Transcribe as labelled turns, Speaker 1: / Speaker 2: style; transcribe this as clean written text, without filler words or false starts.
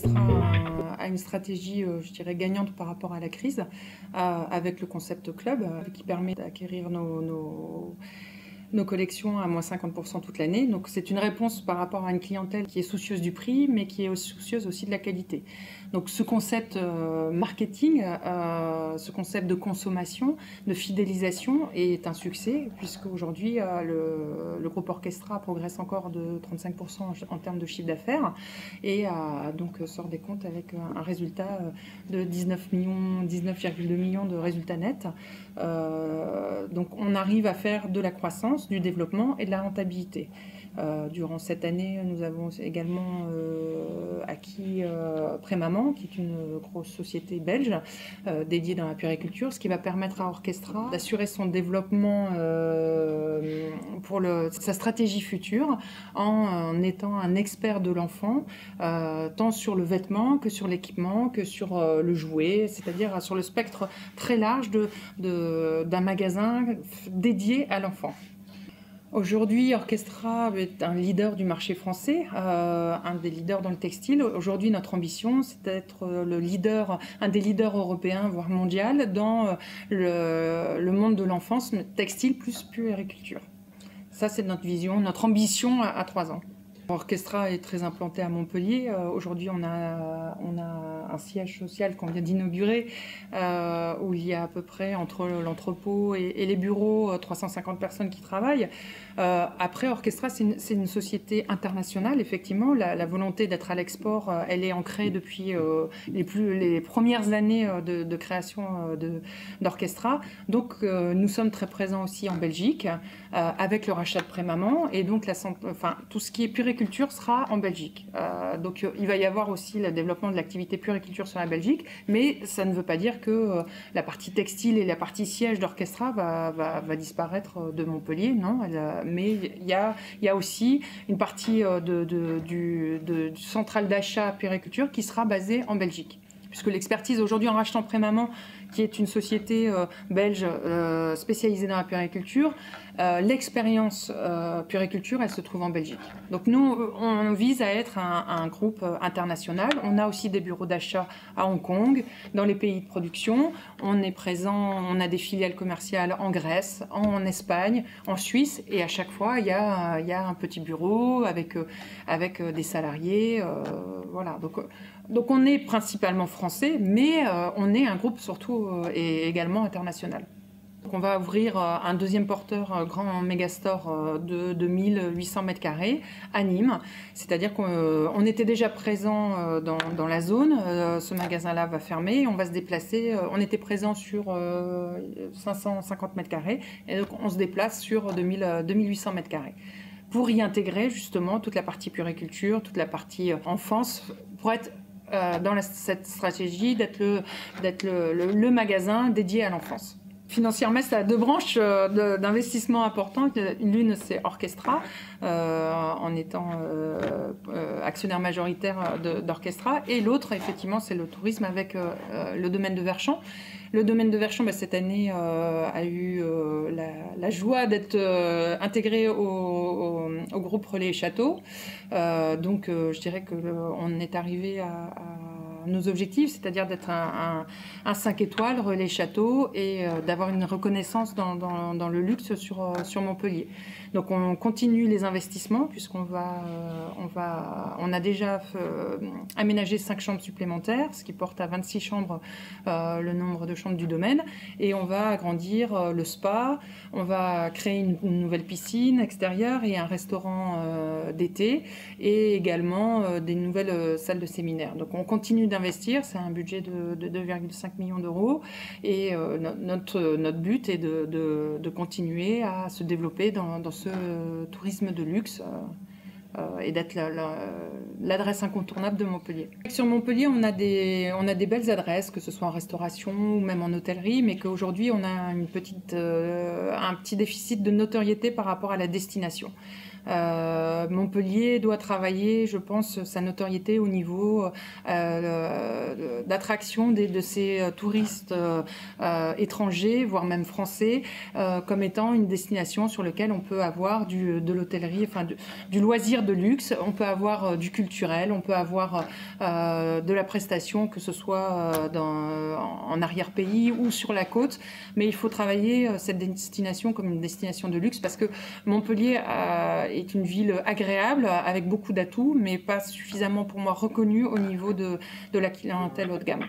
Speaker 1: Orchestra a une stratégie, je dirais, gagnante par rapport à la crise, avec le concept club, qui permet d'acquérir nos collections à moins 50% toute l'année. Donc c'est une réponse par rapport à une clientèle qui est soucieuse du prix, mais qui est soucieuse aussi de la qualité. Donc ce concept marketing, ce concept de consommation, de fidélisation est un succès, puisqu'aujourd'hui le groupe Orchestra progresse encore de 35% en termes de chiffre d'affaires et donc sort des comptes avec un résultat de 19,2 millions de résultats nets. Donc on arrive à faire de la croissance, du développement et de la rentabilité. Durant cette année, nous avons également acquis Prémaman, qui est une grosse société belge dédiée dans la puériculture, ce qui va permettre à Orchestra d'assurer son développement pour sa stratégie future en étant un expert de l'enfant, tant sur le vêtement que sur l'équipement, que sur le jouet, c'est-à-dire sur le spectre très large d'un magasin dédié à l'enfant. Aujourd'hui, Orchestra est un leader du marché français, un des leaders dans le textile. Aujourd'hui, notre ambition, c'est d'être un des leaders européens, voire mondial, dans le monde de l'enfance, textile plus puériculture. Ça, c'est notre vision, notre ambition à 3 ans. Orchestra est très implanté à Montpellier. Aujourd'hui, on a un siège social qu'on vient d'inaugurer où il y a à peu près, entre l'entrepôt et les bureaux, 350 personnes qui travaillent. Après, Orchestra, c'est une société internationale. Effectivement, la volonté d'être à l'export, elle est ancrée depuis les premières années de création d'Orchestra. Donc, nous sommes très présents aussi en Belgique avec le rachat de Prémaman. Et donc, tout ce qui est puériculture sera en Belgique. Donc il va y avoir aussi le développement de l'activité puériculture sur la Belgique, mais ça ne veut pas dire que la partie textile et la partie siège d'Orchestra va disparaître de Montpellier, non. Mais il y a aussi une partie du centrale d'achat puériculture qui sera basée en Belgique. Puisque l'expertise aujourd'hui en rachetant Prémaman, qui est une société belge spécialisée dans la puériculture, l'expérience puériculture, elle se trouve en Belgique. Donc nous, on vise à être un groupe international. On a aussi des bureaux d'achat à Hong Kong, dans les pays de production. On est présent, on a des filiales commerciales en Grèce, en Espagne, en Suisse, et à chaque fois, il y a un petit bureau avec des salariés. Voilà. Donc on est principalement français, mais on est un groupe surtout et également international. Donc on va ouvrir un deuxième porteur grand megastore de 2800 m² à Nîmes. C'est-à-dire qu'on était déjà présent dans la zone. Ce magasin-là va fermer. On va se déplacer. On était présent sur 550 m². Et donc on se déplace sur 2800 m² pour y intégrer justement toute la partie puériculture, toute la partie enfance, pour être dans cette stratégie d'être le magasin dédié à l'enfance. Financièrement, ça a 2 branches d'investissement importantes. L'une, c'est Orchestra, en étant actionnaire majoritaire d'Orchestra. Et l'autre, effectivement, c'est le tourisme avec le domaine de Verchamp. Le domaine de Verchamp, cette année, a eu la joie d'être intégré au groupe Relais et Châteaux. Donc, je dirais qu'on est arrivé à nos objectifs, c'est-à-dire d'être un 5 étoiles, Relais Châteaux, et d'avoir une reconnaissance dans le luxe sur Montpellier. Donc on continue les investissements, puisqu'on a déjà aménagé 5 chambres supplémentaires, ce qui porte à 26 chambres le nombre de chambres du domaine, et on va agrandir le spa, on va créer une nouvelle piscine extérieure et un restaurant d'été, et également des nouvelles salles de séminaire. Donc on continue d'investir, c'est un budget de 2,5 millions d'euros, et notre but est de continuer à se développer dans ce tourisme de luxe et d'être l'adresse incontournable de Montpellier. Sur Montpellier, on a des belles adresses, que ce soit en restauration ou même en hôtellerie, mais qu'aujourd'hui on a un petit déficit de notoriété par rapport à la destination. Montpellier doit travailler, je pense, sa notoriété au niveau d'attraction de ces touristes étrangers, voire même français, comme étant une destination sur laquelle on peut avoir de l'hôtellerie, enfin du loisir de luxe, on peut avoir du culturel, on peut avoir de la prestation, que ce soit en arrière-pays ou sur la côte, mais il faut travailler cette destination comme une destination de luxe parce que Montpellier est une ville agréable avec beaucoup d'atouts, mais pas suffisamment pour moi reconnue au niveau de la clientèle haut de gamme.